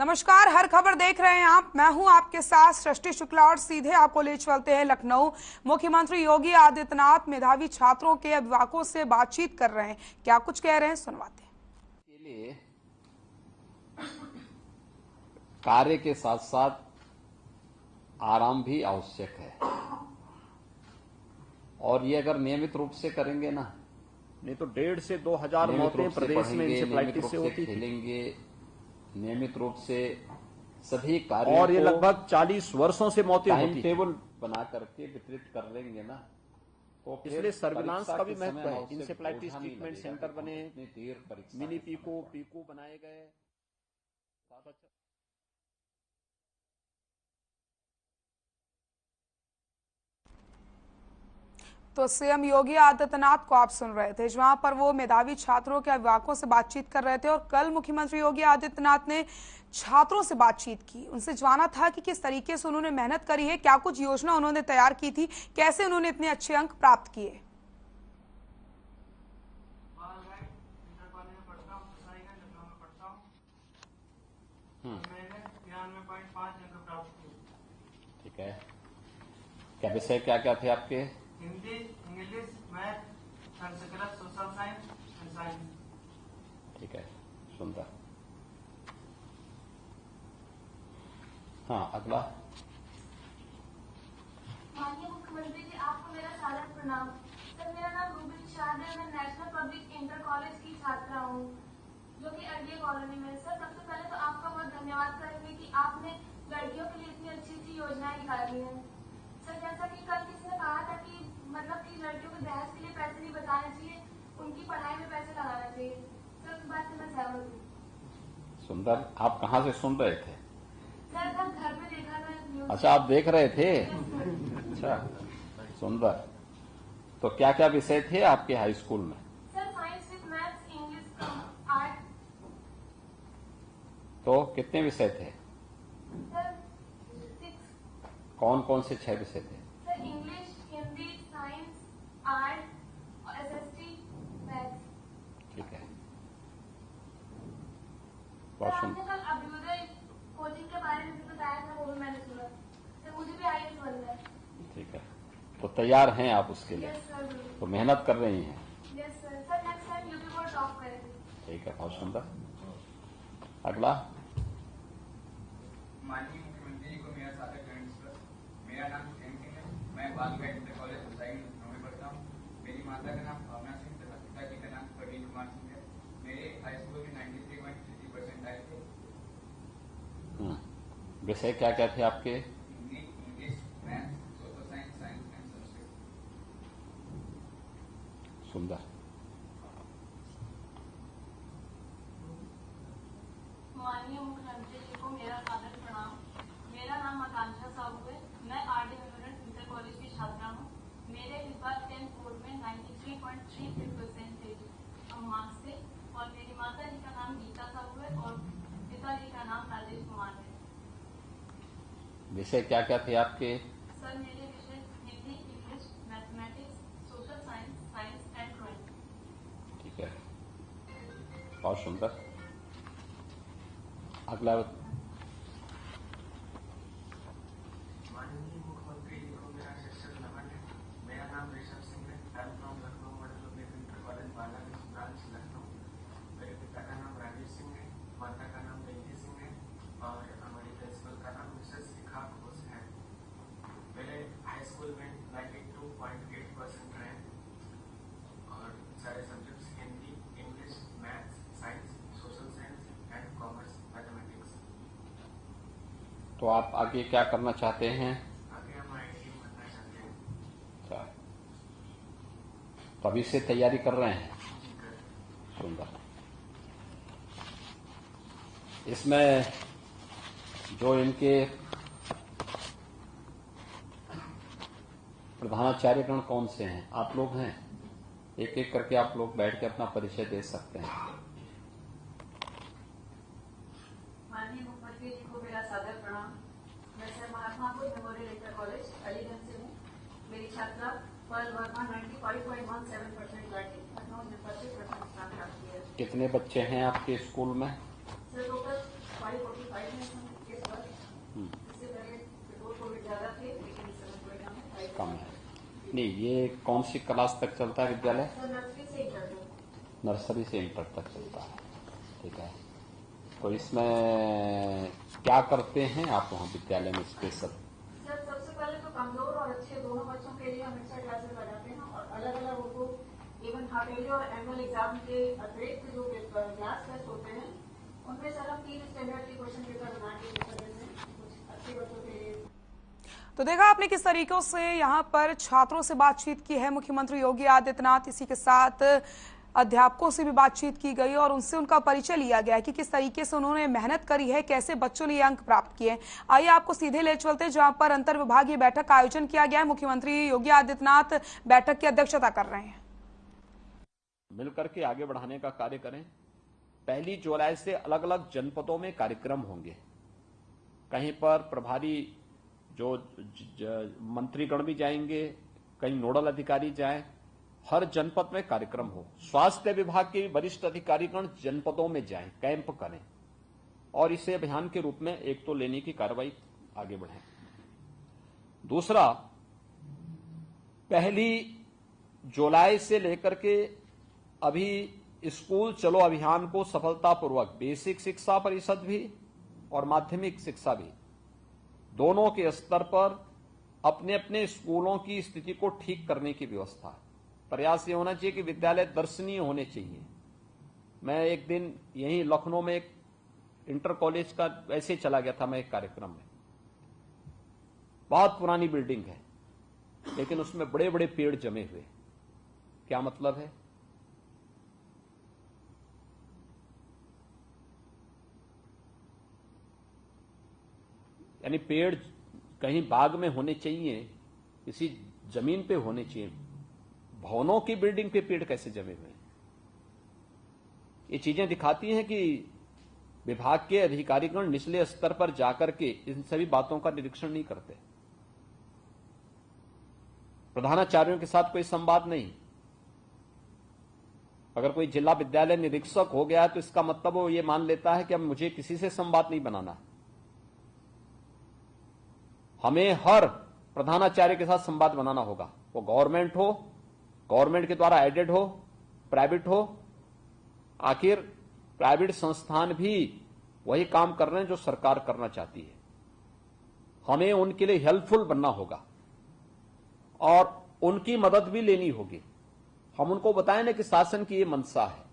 नमस्कार, हर खबर देख रहे हैं आप। मैं हूं आपके साथ सृष्टि शुक्ला और सीधे आपको ले चलते हैं लखनऊ। मुख्यमंत्री योगी आदित्यनाथ मेधावी छात्रों के अभिभावकों से बातचीत कर रहे हैं। क्या कुछ कह रहे हैं, सुनवाते हैं। के लिए कार्य के साथ साथ आराम भी आवश्यक है और ये अगर नियमित रूप से करेंगे ना, नहीं तो 1,500 से 2,000 मौतें प्रदेश में इंसेफ्लाइटिस से होती थी। खेलेंगे, नियमित रूप से सभी कार्यों और ये लगभग 40 वर्षों से मौतें होती टाइम टेबल बना करके वितरित कर लेंगे ना, तो इसलिए सर्विलांस का भी महत्व है। इंसेफ्लाइटिस ट्रीटमेंट सेंटर बने, मिनी पीको बनाए गए। तो सीएम योगी आदित्यनाथ को आप सुन रहे थे, जहां पर वो मेधावी छात्रों के अभिभावकों से बातचीत कर रहे थे। और कल मुख्यमंत्री योगी आदित्यनाथ ने छात्रों से बातचीत की, उनसे जाना था कि किस तरीके से उन्होंने मेहनत करी है, क्या कुछ योजना उन्होंने तैयार की थी, कैसे उन्होंने इतने अच्छे अंक प्राप्त किए। ठीक है, क्या विषय क्या क्या थे आपके? Hindi, English, math, Sanskrit, social science and science. ठीक है, सुंदर। हाँ, अगला। माननीय मुख्यमंत्री जी, आपको मेरा सादर प्रणाम। सर, मेरा नाम रूबी शाद है। मैं नेशनल पब्लिक इंटर कॉलेज की छात्रा हूँ, जो कि एनडीए कॉलोनी में। सर, सबसे पहले तो आपका बहुत धन्यवाद करेंगे कि आपने लड़कियों के लिए इतनी अच्छी अच्छी योजनाएं निकाली हैं। सर, जैसा कि कल किसी ने कहा था कि लड़कियों को दहेज के लिए पैसे नहीं बचाने चाहिए, उनकी पढ़ाई में पैसे लगाना चाहिए। सर, उस बात से मैं सहमत हूँ। सुंदर, आप कहाँ से सुन रहे थे? सर, कल घर में देखा मैं। अच्छा, आप देख रहे थे। अच्छा, सुंदर। तो क्या क्या विषय थे आपके हाई स्कूल में? Sir, science with maths, English, art. तो कितने विषय थे? सर, 6। कौन कौन से 6 विषय थे? Sir, English, Hindi, science, art और एसएसटी, मैथ्स। ठीक है, सर, बहुत आपने सुंदर। कल अभ्युदय कोचिंग के बारे में भी बताया था, वो भी मैंने सुना। सर, मुझे भी आईएएस बनना है। ठीक है, तो तैयार हैं आप उसके लिए? यस सर, बिल्कुल। तो मेहनत कर रही हैं? Yes sir. Sir, next time UP board top करेंगे। ठीक है, बहुत सुंदर। अगला। माननीय मुख्यमंत्री जी को मेरा सादर नमस्कार। मेरा नाम हुसैन सिंह है। मैं बालूघाट इंटर कॉलेज हुसैन में पढ़ता हूँ। मेरी माता का नाम भावना सिंह तथा पिता जी का नाम प्रवीण कुमार सिंह है। मेरे हाई स्कूल में 93.33% आए थे। विषय क्या क्या थे आपके? Hindi, English, math, social science, science and Sanskrit. सुंदर। माननीय मुख्यमंत्री जी को मेरा सादर प्रणाम। मेरा नाम आकांक्षा साहू है। मैं आरडी मेमोरियल इंटर कॉलेज की छात्रा हूँ। मेरे इस बार 10th बोर्ड में 93.33% थे मार्क्स थे। और मेरी माता जी का नाम गीता साहू है और पिताजी का नाम राजेश कुमार है। विषय क्या क्या थे आपके? सर, मेरे विषय Hindi, English, mathematics, social science, science and drawing. ठीक है, बहुत सुंदर। अगला। माननीय मुख्यमंत्री जी को मेरा शिक्षक नमन है। मेरा नाम ऋषभ सिंह है। I am from Lucknow model public inter college Balaganj branch Lucknow. मेरे पिता का नाम राजेश सिंह है, माता का नाम जयंती सिंह है और हमारी प्रिंसिपल का नाम मिसेस शिखा घोष है। मेरे हाई स्कूल में 92.8% रहे और सारे subjects Hindi, English, maths, science, social science and commerce, mathematics. तो आप आगे क्या करना चाहते हैं? आगे हम आईआईटी बनना चाहते हैं। अच्छा, तो अभी से तैयारी कर रहे हैं? जी कर। सुंदर। इसमें जो इनके प्रधानाचार्यगण कौन से हैं? आप लोग हैं? एक एक करके आप लोग बैठ के अपना परिचय दे सकते हैं। माननीय मुख्यमंत्री जी को मेरा सादर प्रणाम। मैं sir Mahatma Buddha memorial inter college Aliganj से हूँ। मेरी छात्रा पर्ल वर्मा 95.17% लाके लखनऊ जनपद से प्रथम स्थान प्राप्त किया है। कितने बच्चे हैं आपके स्कूल में? सर, टोटल 545 कम है। नहीं, ये कौन सी क्लास तक चलता है विद्यालय? नर्सरी से इंटर तक चलता है। ठीक है, तो इसमें क्या करते हैं आप वहाँ विद्यालय में स्पेशल? सर सबसे पहले तो कमजोर और अच्छे दोनों बच्चों के लिए हम एक्स्ट्रा क्लासेस लगाते हैं और अलग अलग उनको इवन हाफेली और एनुअल एग्जाम के अतिरिक्त जो क्लास टेस्ट होते हैं उनमें सर हम 3 स्टैंडर्ड के क्वेश्चन पेपर बना के देते हैं कुछ अच्छे बच्चों के लिए। तो देखा आपने किस तरीकों से यहाँ पर छात्रों से बातचीत की है मुख्यमंत्री योगी आदित्यनाथ। इसी के साथ अध्यापकों से भी बातचीत की गई और उनसे उनका परिचय लिया गया कि किस तरीके से उन्होंने मेहनत करी है, कैसे बच्चों ने ये अंक प्राप्त किए। आइए आपको सीधे ले चलते हैं जहां पर अंतर विभागीय बैठक का आयोजन किया गया है। मुख्यमंत्री योगी आदित्यनाथ बैठक की अध्यक्षता कर रहे हैं। मिलकर के आगे बढ़ाने का कार्य करें। 1 जुलाई से अलग अलग जनपदों में कार्यक्रम होंगे। कहीं पर प्रभारी जो मंत्रीगण भी जाएंगे, कहीं नोडल अधिकारी जाएं, हर जनपद में कार्यक्रम हो। स्वास्थ्य विभाग के वरिष्ठ अधिकारीगण जनपदों में जाएं, कैंप करें और इसे अभियान के रूप में एक तो लेने की कार्रवाई आगे बढ़ाएं। दूसरा, 1 जुलाई से लेकर के अभी स्कूल चलो अभियान को सफलतापूर्वक बेसिक शिक्षा परिषद भी और माध्यमिक शिक्षा भी दोनों के स्तर पर अपने अपने स्कूलों की स्थिति को ठीक करने की व्यवस्था। प्रयास ये होना चाहिए कि विद्यालय दर्शनीय होने चाहिए। मैं एक दिन यहीं लखनऊ में एक इंटर कॉलेज का ऐसे चला गया था मैं एक कार्यक्रम में। बहुत पुरानी बिल्डिंग है लेकिन उसमें बड़े बड़े पेड़ जमे हुए। क्या मतलब है? यानी पेड़ कहीं बाग में होने चाहिए, किसी जमीन पे होने चाहिए। भवनों की बिल्डिंग पे पेड़ कैसे जमे हुए हैं? ये चीजें दिखाती हैं कि विभाग के अधिकारीगण निचले स्तर पर जाकर के इन सभी बातों का निरीक्षण नहीं करते। प्रधानाचार्यों के साथ कोई संवाद नहीं। अगर कोई जिला विद्यालय निरीक्षक हो गया तो इसका मतलब वो ये मान लेता है कि अब मुझे किसी से संवाद नहीं बनाना। हमें हर प्रधानाचार्य के साथ संवाद बनाना होगा। वो गवर्नमेंट हो, गवर्नमेंट के द्वारा एडेड हो, प्राइवेट हो। आखिर प्राइवेट संस्थान भी वही काम कर रहे हैं जो सरकार करना चाहती है। हमें उनके लिए हेल्पफुल बनना होगा और उनकी मदद भी लेनी होगी। हम उनको बताएं ना कि शासन की ये मंशा है।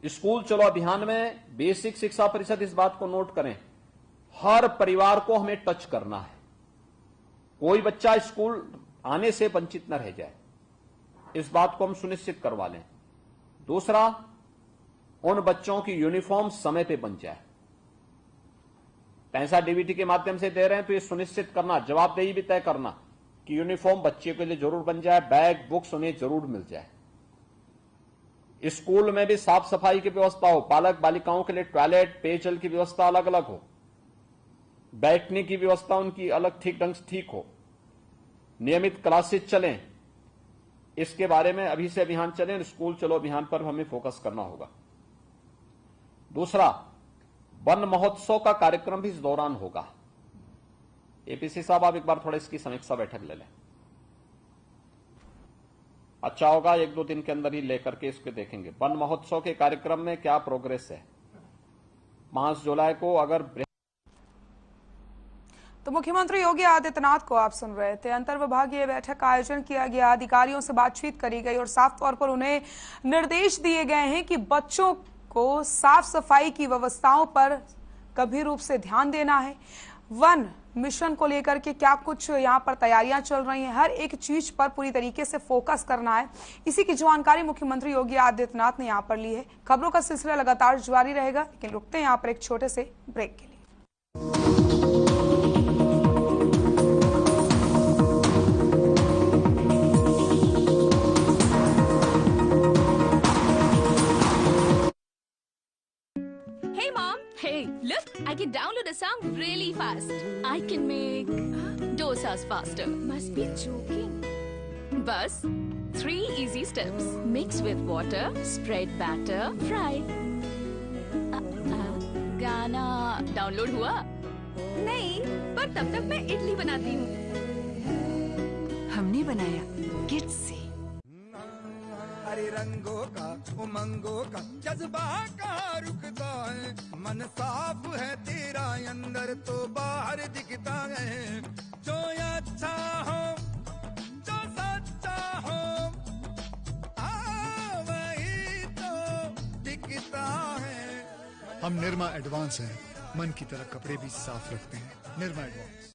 स्कूल चलो अभियान में बेसिक शिक्षा परिषद इस बात को नोट करें, हर परिवार को हमें टच करना है। कोई बच्चा स्कूल आने से वंचित न रह जाए, इस बात को हम सुनिश्चित करवा लें। दूसरा, उन बच्चों की यूनिफॉर्म समय पे बन जाए। पैसा डीबीटी के माध्यम से दे रहे हैं तो ये सुनिश्चित करना, जवाबदेही भी तय करना कि यूनिफॉर्म बच्चे के लिए जरूर बन जाए, बैग बुक्स उन्हें जरूर मिल जाए। स्कूल में भी साफ सफाई की व्यवस्था हो, बालक बालिकाओं के लिए टॉयलेट पेयजल की व्यवस्था अलग अलग हो, बैठने की व्यवस्था उनकी अलग ठीक ढंग से ठीक हो, नियमित क्लासेस चलें। इसके बारे में अभी से अभियान चलें। स्कूल चलो अभियान पर हमें फोकस करना होगा। दूसरा, वन महोत्सव का कार्यक्रम भी इस दौरान होगा। एपीसी साहब आप एक बार थोड़ा इसकी समीक्षा बैठक ले लें, अच्छा होगा। 1-2 दिन के अंदर ही लेकर के इसको देखेंगे वन महोत्सव के कार्यक्रम में क्या प्रोग्रेस है। 5 जुलाई को अगर तो मुख्यमंत्री योगी आदित्यनाथ को आप सुन रहे थे। अंतर विभागीय बैठक का आयोजन किया गया, अधिकारियों से बातचीत करी गई और साफ तौर पर उन्हें निर्देश दिए गए हैं कि बच्चों को साफ सफाई की व्यवस्थाओं पर गंभीर रूप से ध्यान देना है। वन मिशन को लेकर के क्या कुछ यहाँ पर तैयारियां चल रही हैं, हर एक चीज पर पूरी तरीके से फोकस करना है। इसी की जानकारी मुख्यमंत्री योगी आदित्यनाथ ने यहाँ पर ली है। खबरों का सिलसिला लगातार जारी रहेगा, लेकिन रुकते हैं यहाँ पर एक छोटे से ब्रेक के लिए। Hey, look, I can download a song really fast. I can make dosas faster. Must be joking. Bus, 3 easy steps. Mix with water, spread batter, fry. Gana download हुआ? नहीं, पर तब तक मैं इडली बनाती हूँ। हमने बनाया किड्स से। हरे रंगों का उमंगों का जज्बा कहाँ रुकता है, मन साफ है तेरा अंदर तो बाहर दिखता है। जो अच्छा हो जो सच्चा हो वही तो दिखता है। हम निरमा एडवांस हैं, मन की तरह कपड़े भी साफ रखते हैं। Nirma advance.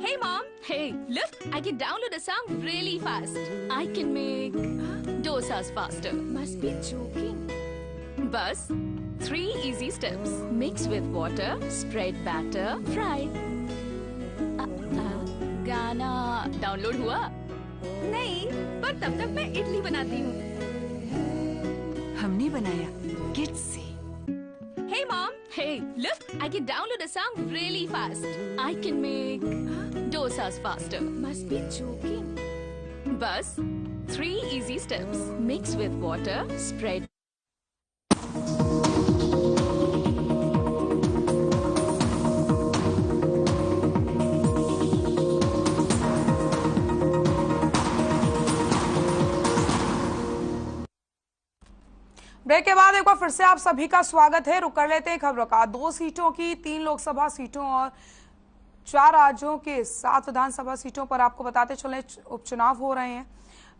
Hey mom, hey, look, I can download a song really fast. I can make dosas faster. Must be joking. Bus, 3 easy steps. Mix with water, spread batter, fry. गाना डाउनलोड हुआ? नहीं, पर तब तक मैं इडली बनाती हूँ। हमने बनाया किड्स से। Hey mom, hey, look, I can download a song really fast. I can make dosas faster. Must be joking. Bus, 3 easy steps. Mix with water, spread. Break के बाद एक बार फिर से आप सभी का स्वागत है। रुक कर लेते हैं खबरों का। 2 सीटों की 3 लोकसभा सीटों और 4 राज्यों के 7 विधानसभा सीटों पर आपको बताते चले उपचुनाव हो रहे हैं।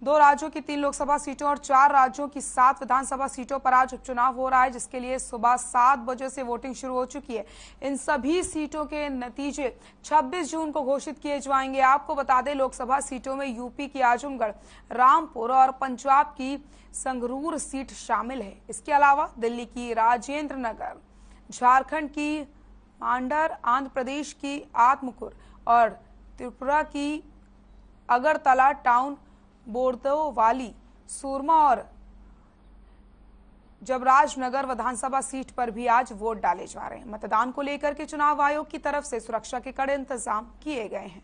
2 राज्यों की 3 लोकसभा सीटों और 4 राज्यों की 7 विधानसभा सीटों पर आज उपचुनाव हो रहा है, जिसके लिए सुबह 7 बजे से वोटिंग शुरू हो चुकी है। इन सभी सीटों के नतीजे 26 जून को घोषित किए जाएंगे। आपको बता दें, लोकसभा सीटों में यूपी की आजमगढ़, रामपुर और पंजाब की संगरूर सीट शामिल है। इसके अलावा दिल्ली की राजेंद्र नगर, झारखंड की मांडर, आंध्र प्रदेश की आत्मकूर और त्रिपुरा की अगरतला टाउन, बोरदोवाली, सूरमा और जबराजनगर विधानसभा सीट पर भी आज वोट डाले जा रहे हैं। मतदान को लेकर के चुनाव आयोग की तरफ से सुरक्षा के कड़े इंतजाम किए गए हैं।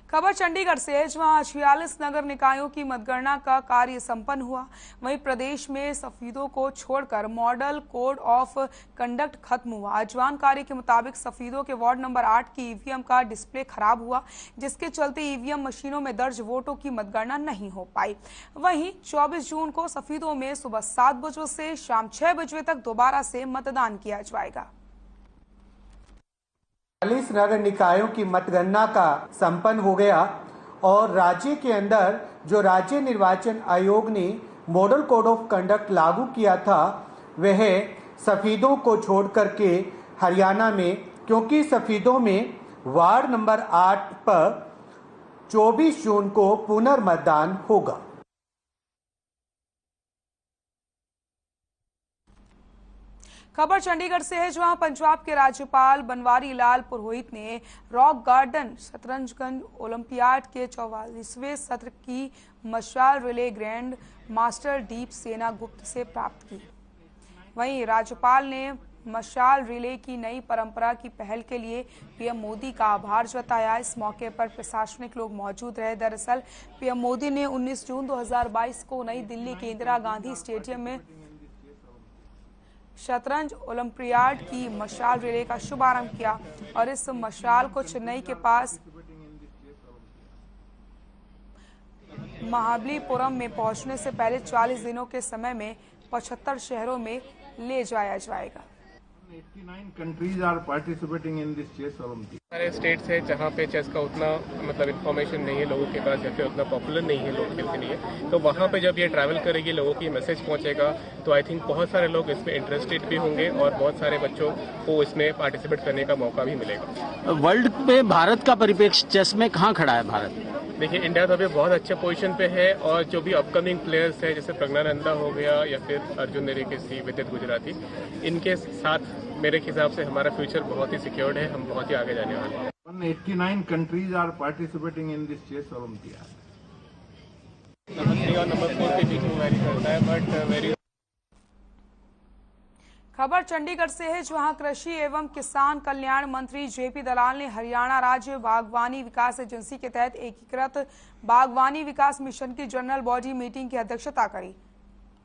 खबर चंडीगढ़ से है, जहां 46 नगर निकायों की मतगणना का कार्य संपन्न हुआ। वहीं प्रदेश में सफेदों को छोड़कर मॉडल कोड ऑफ कंडक्ट खत्म हुआ। जानकारी के मुताबिक सफेदों के वार्ड नंबर 8 की ईवीएम का डिस्प्ले खराब हुआ, जिसके चलते ईवीएम मशीनों में दर्ज वोटों की मतगणना नहीं हो पाई। वहीं 24 जून को सफेदों में सुबह 7 बजे से शाम 6 बजे तक दोबारा से मतदान किया जाएगा। 40 नगर निकायों की मतगणना का संपन्न हो गया और राज्य के अंदर जो राज्य निर्वाचन आयोग ने मॉडल कोड ऑफ कंडक्ट लागू किया था, वह सफेदों को छोड़ करके हरियाणा में, क्योंकि सफेदों में वार्ड नंबर 8 पर 24 जून को पुनर्मतदान होगा। खबर चंडीगढ़ से है, जहां पंजाब के राज्यपाल बनवारी लाल पुरोहित ने रॉक गार्डन शतरंजगंज ओलंपियाड के 44वें सत्र की मशाल रिले ग्रैंड मास्टर दीप सेना गुप्त से प्राप्त की। वहीं राज्यपाल ने मशाल रिले की नई परंपरा की पहल के लिए पीएम मोदी का आभार जताया। इस मौके पर प्रशासनिक लोग मौजूद रहे। दरअसल पीएम मोदी ने 19 जून 2022 को नई दिल्ली के इंदिरा गांधी स्टेडियम में शतरंज ओलंपियाड की मशाल रिले का शुभारंभ किया और इस मशाल को चेन्नई के पास महाबलीपुरम में पहुंचने से पहले 40 दिनों के समय में 75 शहरों में ले जाया जाएगा। 89 countries are participating in this chess Olympiad. सारे स्टेट्स है जहाँ पे चेस का उतना मतलब इन्फॉर्मेशन नहीं है लोगों के पास, या फिर उतना पॉपुलर नहीं है लोगों के लिए, तो वहाँ पे जब ये ट्रैवल करेगी, लोगों की मैसेज पहुँचेगा, तो आई थिंक बहुत सारे लोग इसमें इंटरेस्टेड भी होंगे और बहुत सारे बच्चों को इसमें पार्टिसिपेट करने का मौका भी मिलेगा। वर्ल्ड पे भारत का परिप्रेक्ष्य चेस में कहाँ खड़ा है भारत? देखिए, इंडिया तो अभी बहुत अच्छे पोजीशन पे है और जो भी अपकमिंग प्लेयर्स है, जैसे प्रज्ञानंदा हो गया या फिर अर्जुन नेरेकेसी, विदित गुजराती, इनके साथ मेरे हिसाब से हमारा फ्यूचर बहुत ही सिक्योर्ड है, हम बहुत ही आगे जाने वाले हैं। 189 countries are participating in this chess Olympiad. Number 3 और नंबर 4 के बीच में वैरी करता है, बट वेरी खबर चंडीगढ़ से है, जहां कृषि एवं किसान कल्याण मंत्री जेपी दलाल ने हरियाणा राज्य बागवानी विकास एजेंसी के तहत एकीकृत बागवानी विकास मिशन की जनरल बॉडी मीटिंग की अध्यक्षता करी।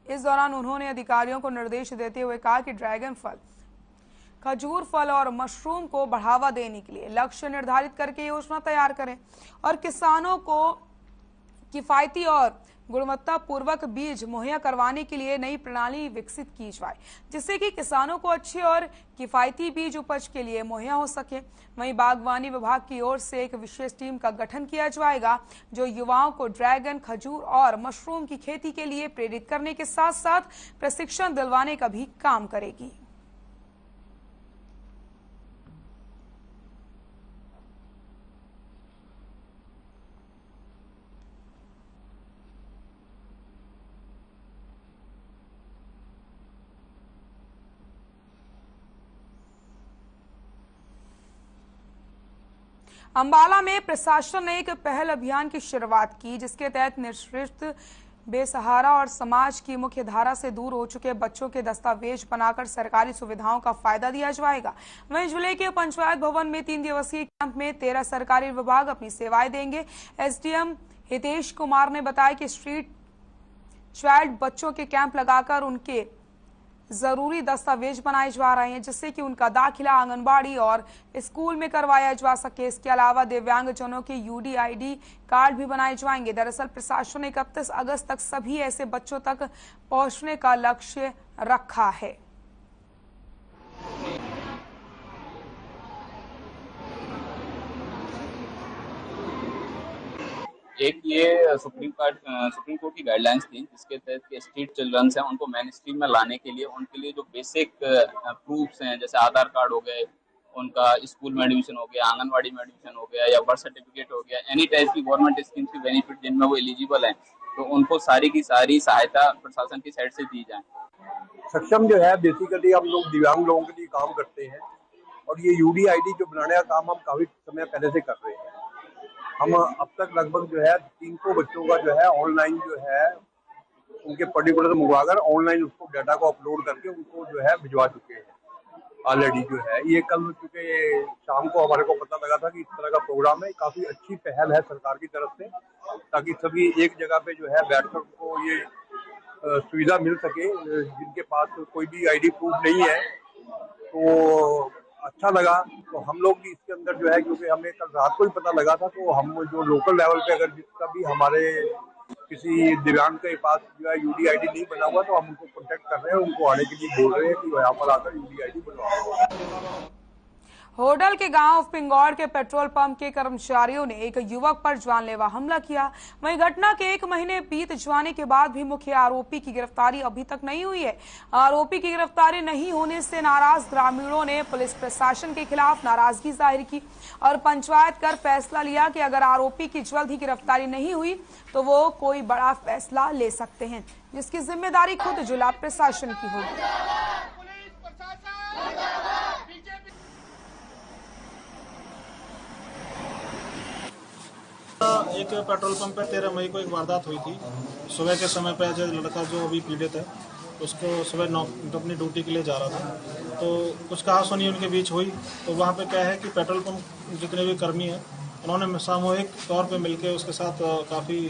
इस दौरान उन्होंने अधिकारियों को निर्देश देते हुए कहा कि ड्रैगन फल, खजूर फल और मशरूम को बढ़ावा देने के लिए लक्ष्य निर्धारित करके योजना तैयार करें और किसानों को किफायती और गुणवत्ता पूर्वक बीज मुहैया करवाने के लिए नई प्रणाली विकसित की जाए, जिससे कि किसानों को अच्छे और किफायती बीज उपज के लिए मुहैया हो सके। वहीं बागवानी विभाग की ओर से एक विशेष टीम का गठन किया जाएगा, जो युवाओं को ड्रैगन, खजूर और मशरूम की खेती के लिए प्रेरित करने के साथ साथ प्रशिक्षण दिलवाने का भी काम करेगी। अंबाला में प्रशासन ने एक पहल अभियान की शुरुआत की, जिसके तहत निःशक्त, बेसहारा और समाज की मुख्य धारा से दूर हो चुके बच्चों के दस्तावेज बनाकर सरकारी सुविधाओं का फायदा दिया जाएगा। वहीं जिले के पंचायत भवन में 3 दिवसीय कैंप में 13 सरकारी विभाग अपनी सेवाएं देंगे। एसडीएम हितेश कुमार ने बताया कि स्ट्रीट चाइल्ड बच्चों के कैंप लगाकर उनके जरूरी दस्तावेज बनाए जा रहे हैं, जिससे कि उनका दाखिला आंगनबाड़ी और स्कूल में करवाया जा सके। इसके अलावा दिव्यांगजनों के यूडीआईडी कार्ड भी बनाए जाएंगे। दरअसल प्रशासन ने 31 अगस्त तक सभी ऐसे बच्चों तक पहुंचने का लक्ष्य रखा है। एक ये सुप्रीम कोर्ट की गाइडलाइंस थी, जिसके तहत के स्ट्रीट चिल्ड्रंस हैं उनको मेन स्ट्रीम में लाने के लिए उनके लिए जो बेसिक प्रूफ्स हैं, जैसे आधार कार्ड हो गए, उनका स्कूल में एडमिशन हो गया, आंगनवाड़ी में एडमिशन हो गया या बर्थ सर्टिफिकेट हो गया, एनी टाइप की गवर्नमेंट स्कीम की बेनिफिट जिनमें वो एलिजिबल हैं, तो उनको सारी की सारी सहायता प्रशासन की साइड से दी जाए। सक्षम जो है बेसिकली हम लोग दिव्यांग लोगों के लिए काम करते हैं और ये यूडीआईडी जो बनाने का काम हम काफी समय पहले से कर रहे हैं। हम अब तक लगभग जो है 300 बच्चों का जो है ऑनलाइन जो है उनके पर्टिकुलर मंगवाकर ऑनलाइन उसको डाटा को अपलोड करके उनको जो है भिजवा चुके हैं ऑलरेडी। जो है ये कल चूंकि शाम को हमारे को पता लगा था कि इस तरह का प्रोग्राम है, काफी अच्छी पहल है सरकार की तरफ से, ताकि सभी एक जगह पे जो है बैठकर उनको ये सुविधा मिल सके। जिनके पास कोई भी आईडी प्रूफ नहीं है तो अच्छा लगा। तो हम लोग भी इसके अंदर जो है, क्योंकि हमें कल रात को ही पता लगा था, तो हम जो लोकल लेवल पे अगर जिसका भी हमारे किसी दिव्यांग के पास जो है यूडीआईडी नहीं बना हुआ तो हम उनको कांटेक्ट कर रहे हैं, उनको आने के लिए बोल रहे हैं कि यहाँ पर आकर यूडीआईडी बनवाओ। होडल के गांव पिंगौर के पेट्रोल पंप के कर्मचारियों ने एक युवक पर जानलेवा हमला किया। वहीं घटना के 1 महीने बीत जाने के बाद भी मुख्य आरोपी की गिरफ्तारी अभी तक नहीं हुई है। आरोपी की गिरफ्तारी नहीं होने से नाराज ग्रामीणों ने पुलिस प्रशासन के खिलाफ नाराजगी जाहिर की और पंचायत कर फैसला लिया कि अगर आरोपी की जल्द ही गिरफ्तारी नहीं हुई तो वो कोई बड़ा फैसला ले सकते हैं, जिसकी जिम्मेदारी खुद जिला प्रशासन की होगी। एक पेट्रोल पंप पे 13 मई को एक वारदात हुई थी। सुबह के समय पे जो लड़का जो अभी पीड़ित है उसको सुबह अपनी ड्यूटी के लिए जा रहा था, तो कुछ कहासुनी उनके बीच हुई। तो वहाँ पे क्या है कि पेट्रोल पंप जितने भी कर्मी हैं उन्होंने सामूहिक तौर पे मिलके उसके साथ काफ़ी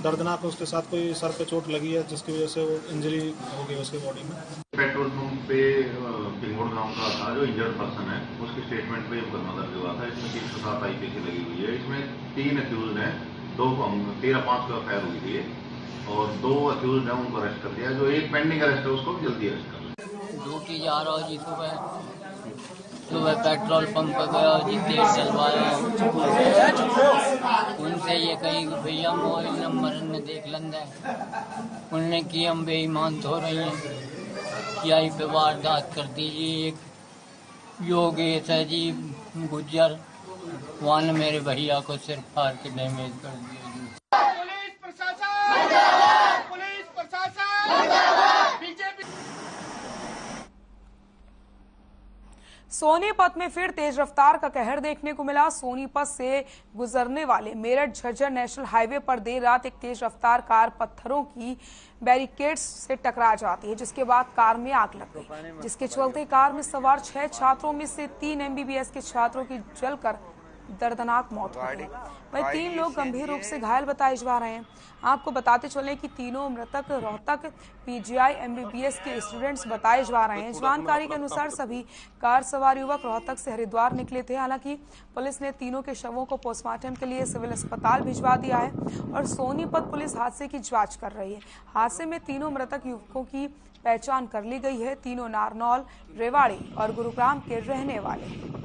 दर्दनाक, उसके साथ कोई सर पे चोट लगी है जिसकी वजह से वो इंजरी हो गई उसके बॉडी में। पेट्रोल पंप पे पिंगोड़ गांव का था जो इंजर्ड पर्सन है, उसके स्टेटमेंट पे मुकदमा दर्ज हुआ था। इसमें 307 आईपीसी लगी हुई है। इसमें 3 अक्यूज हैं, 13/5 को एफआईआर हुई थी और 2 अक्यूज हैं, उनको अरेस्ट कर दिया। जो एक पेंडिंग अरेस्ट है उसको जल्दी अरेस्ट कर। ड्यूटी जा रहा जी, सुबह पेट्रोल पंप पे गया जी, तेल डलवाया। उनसे ये कही भैया मोबाइल नंबर ने देख लेंगे, उनने की हम बेईमान हो रही हैं, क्या पे वारदात कर दीजिए। एक योगेश है जी गुज्जर, वहाँ ने मेरे भैया को सिर फाड़ के डैमेज कर दिया जी। पुलिस प्रशासन बीजेपी। सोनीपत में फिर तेज रफ्तार का कहर देखने को मिला। सोनीपत से गुजरने वाले मेरठ झज्जर नेशनल हाईवे पर देर रात एक तेज रफ्तार कार पत्थरों की बैरिकेड्स से टकरा जाती है, जिसके बाद कार में आग लग गई, जिसके चलते कार में सवार 6 छात्रों में से 3 MBBS के छात्रों की जलकर दर्दनाक मौत हो गई। वहीं 3 लोग गंभीर रूप से घायल बताए जा रहे हैं। आपको बताते चले कि तीनों मृतक रोहतक PGI MBBS के स्टूडेंट्स बताए जा रहे हैं। जानकारी के अनुसार सभी कार सवार युवक रोहतक से हरिद्वार निकले थे। हालांकि पुलिस ने तीनों के शवों को पोस्टमार्टम के लिए सिविल अस्पताल भिजवा दिया है और सोनीपत पुलिस हादसे की जांच कर रही है। हादसे में तीनों मृतक युवकों की पहचान कर ली गई है। तीनों नारनौल, रेवाड़ी और गुरुग्राम के रहने वाले हैं।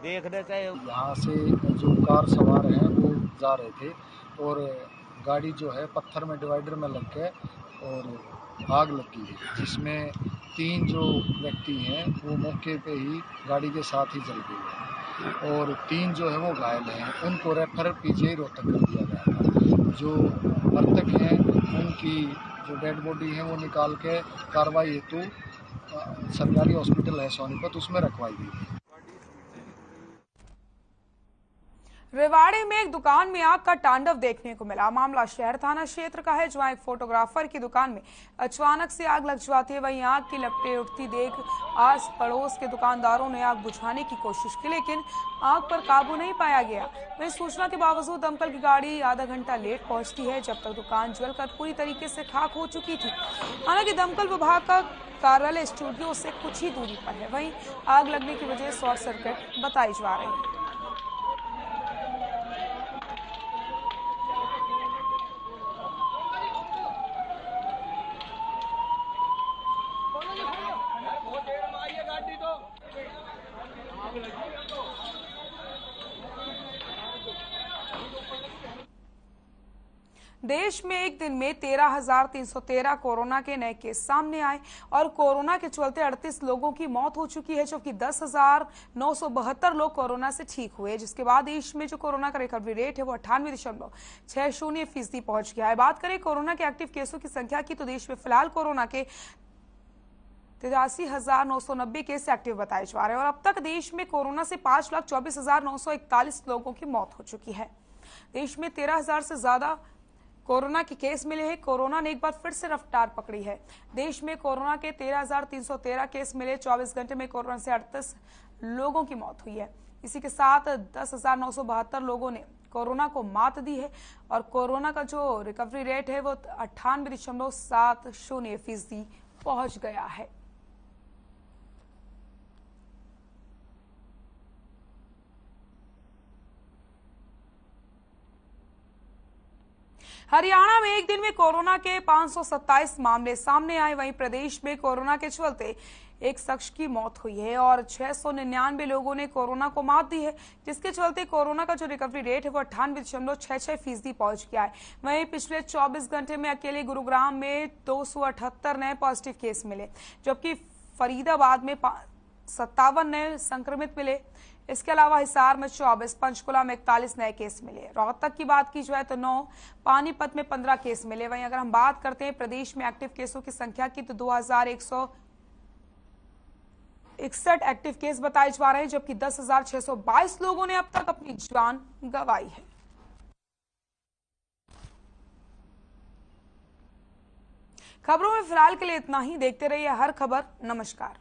देखने चाहिए। यहाँ से जो कार सवार हैं वो जा रहे थे और गाड़ी जो है पत्थर में डिवाइडर में लग के और आग लगी है, जिसमें 3 जो व्यक्ति हैं वो मौके पे ही गाड़ी के साथ ही जल गए हैं और 3 जो है वो घायल हैं। उनको रेफर PGI रोहतक कर दिया गया था। जो मृतक हैं उनकी जो डेड बॉडी है वो निकाल के कार्रवाई हेतु सरकारी हॉस्पिटल है सोनीपत, उसमें रखवाई गई है। रेवाड़ी में एक दुकान में आग का तांडव देखने को मिला। मामला शहर थाना क्षेत्र का है, जहां एक फोटोग्राफर की दुकान में अचानक से आग लग जाती है। वहीं आग की लपटें उठती देख आस पड़ोस के दुकानदारों ने आग बुझाने की कोशिश की, लेकिन आग पर काबू नहीं पाया गया। वहीं सूचना के बावजूद दमकल की गाड़ी आधा घंटा लेट पहुंचती है, जब तक दुकान जलकर पूरी तरीके से खाक हो चुकी थी। हालांकि दमकल विभाग का कार्यालय स्टूडियो से कुछ ही दूरी पर है। वहीं आग लगने की वजह शॉर्ट सर्किट बताई जा रही है। देश में एक दिन में 13,313 कोरोना के नए केस सामने आए और कोरोना के चलते 38 लोगों की मौत हो चुकी है, जबकि 10,972 लोग कोरोना से ठीक हुए, जिसके बाद देश में जो कोरोना का रिकवरी रेट है वो 98.60% पहुंच गया है। बात करें कोरोना के एक्टिव केसों की संख्या की, तो देश में फिलहाल कोरोना के 83,990 केस एक्टिव बताए जा रहे हैं और अब तक देश में कोरोना से 5,24,941 लोगों की मौत हो चुकी है। देश में 13,000 से ज्यादा कोरोना के केस मिले हैं। कोरोना ने एक बार फिर से रफ्तार पकड़ी है। देश में कोरोना के 13,313 केस मिले। 24 घंटे में कोरोना से 38 लोगों की मौत हुई है। इसी के साथ 10,972 लोगों ने कोरोना को मात दी है और कोरोना का जो रिकवरी रेट है वो 98.70% पहुंच गया है। हरियाणा में एक दिन में कोरोना के 527 मामले सामने आए। वहीं प्रदेश में कोरोना के चलते एक शख्स की मौत हुई है और 699 लोगों ने कोरोना को मात दी है, जिसके चलते कोरोना का जो रिकवरी रेट है वो 98.66% पहुंच गया है। वहीं पिछले 24 घंटे में अकेले गुरुग्राम में 278 नए पॉजिटिव केस मिले, जबकि फरीदाबाद में 57 नए संक्रमित मिले। इसके अलावा हिसार में 24, पंचकुला में 41 नए केस मिले। रोहतक की बात की जाए तो 9, पानीपत में 15 केस मिले। वहीं अगर हम बात करते हैं प्रदेश में एक्टिव केसों की संख्या की, तो 2,161 एक्टिव केस बताए जा रहे हैं, जबकि 10,622 लोगों ने अब तक अपनी जान गंवाई है। खबरों में फिलहाल के लिए इतना ही। देखते रहिए हर खबर। नमस्कार।